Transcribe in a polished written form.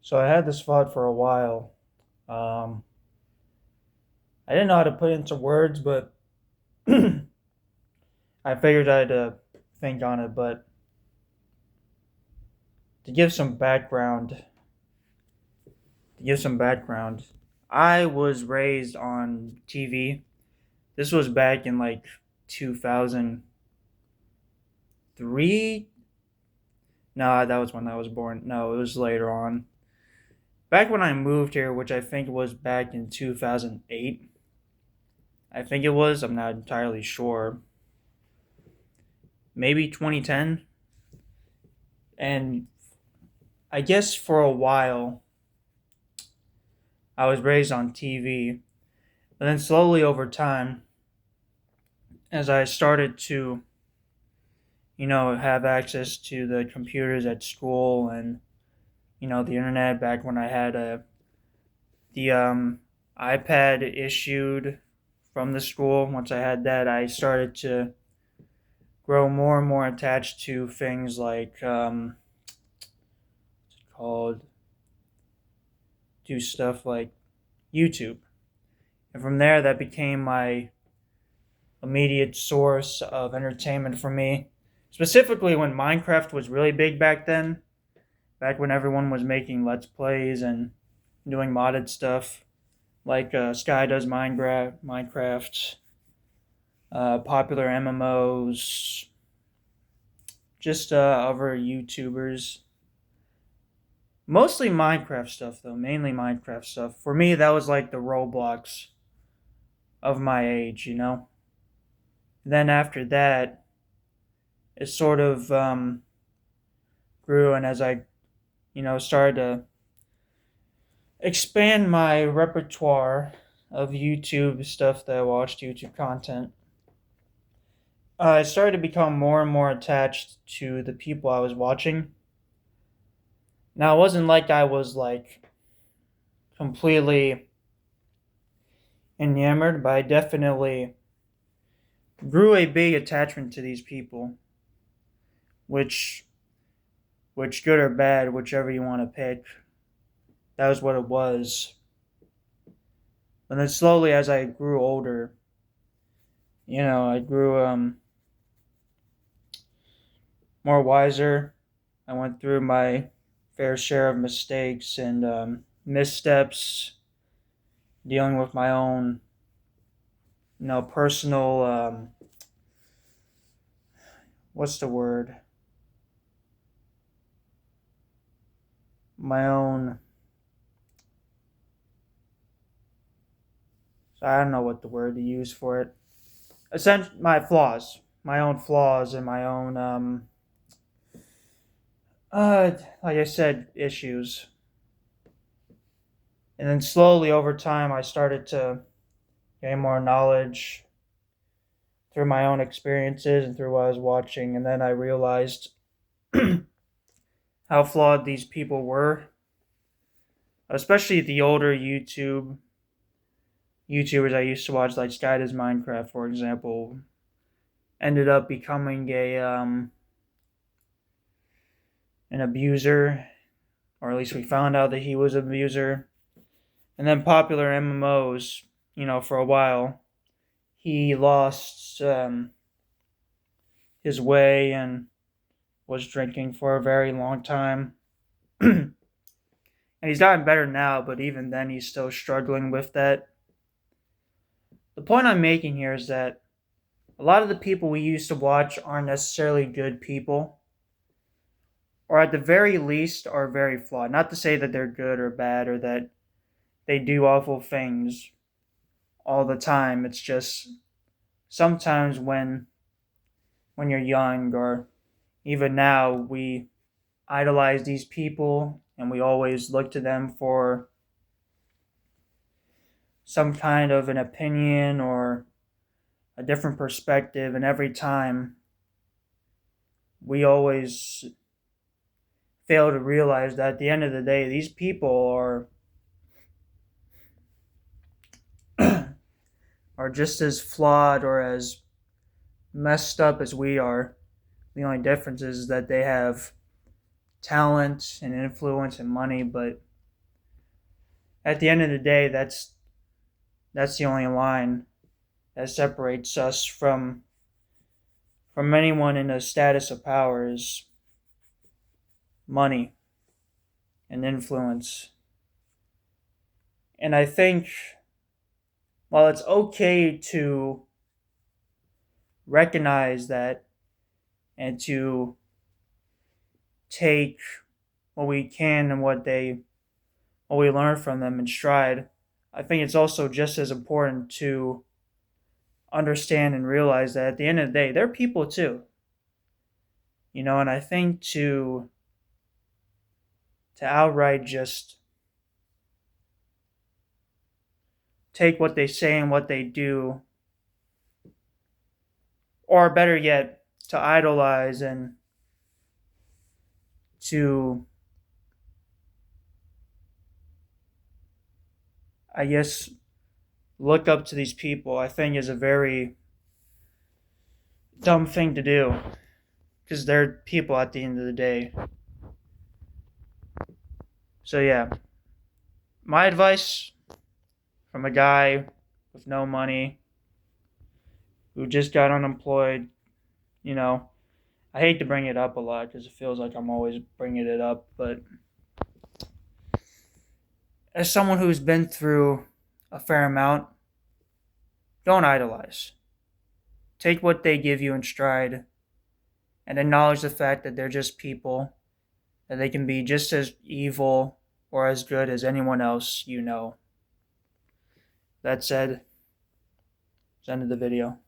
So I had this thought for a while. Um, I didn't know how to put it into words, but I figured I'd think on it. But to give some background, I was raised on TV. This was back in like 2003. No, that was when I was born. No, it was later on. Back when I moved here, which I think was back in 2008. I think it was. I'm not entirely sure. Maybe 2010. And I guess for a while I was raised on TV, but then slowly over time, as I started to, have access to the computers at school and the internet. Back when I had the iPad issued from the school, once I had that, I started to grow more and more attached to things like what's it called, do stuff like YouTube. And from there, that became my immediate source of entertainment for me. Specifically, when Minecraft was really big back then, back when everyone was making Let's Plays and doing modded stuff, like Sky does Minecraft, popular MMOs, just other YouTubers. Mostly Minecraft stuff, though, mainly Minecraft stuff. For me, that was like the Roblox of my age. Then after that, it sort of grew, and as I, started to expand my repertoire of YouTube stuff that I watched, YouTube content, I started to become more and more attached to the people I was watching. Now, it wasn't like I was like completely enamored, but I definitely grew a big attachment to these people, which good or bad, whichever you want to pick, that was what it was. And then slowly, as I grew older, I grew more wiser. I went through my fair share of mistakes and missteps, dealing with my own, personal. What's the word? My own. I don't know what the word to use for it. Essentially, my own flaws, and my own like I said, issues. And then slowly over time, I started to gain more knowledge through my own experiences and through what I was watching. And then I realized how flawed these people were, especially the older YouTubers I used to watch, like Sky Does Minecraft, for example, ended up becoming an abuser, or at least we found out that he was an abuser. And then popular MMOs, for a while, he lost his way and was drinking for a very long time. And he's gotten better now, but even then, he's still struggling with that. The point I'm making here is that a lot of the people we used to watch aren't necessarily good people, or at the very least are very flawed. Not to say that they're good or bad or that they do awful things all the time. It's just sometimes when you're young, or even now, we idolize these people and we always look to them for some kind of an opinion or a different perspective. And every time, we always fail to realize that at the end of the day, these people are just as flawed or as messed up as we are. The only difference is that they have talent and influence and money, but At the end of the day, that's the only line that separates us from anyone in a status of power is money and influence. And I think while it's okay to recognize that and to take what we can and what we learn from them in stride, I think it's also just as important to understand and realize that at the end of the day, they're people too. And I think to outright just take what they say and what they do, or better yet, to idolize and to, I guess, look up to these people, I think is a very dumb thing to do because they're people at the end of the day. So, yeah, my advice from a guy with no money who just got unemployed, you know, I hate to bring it up a lot because it feels like I'm always bringing it up, but as someone who's been through a fair amount, don't idolize. Take what they give you in stride and acknowledge the fact that they're just people, that they can be just as evil or as good as anyone else you know. That said, it's the end of the video.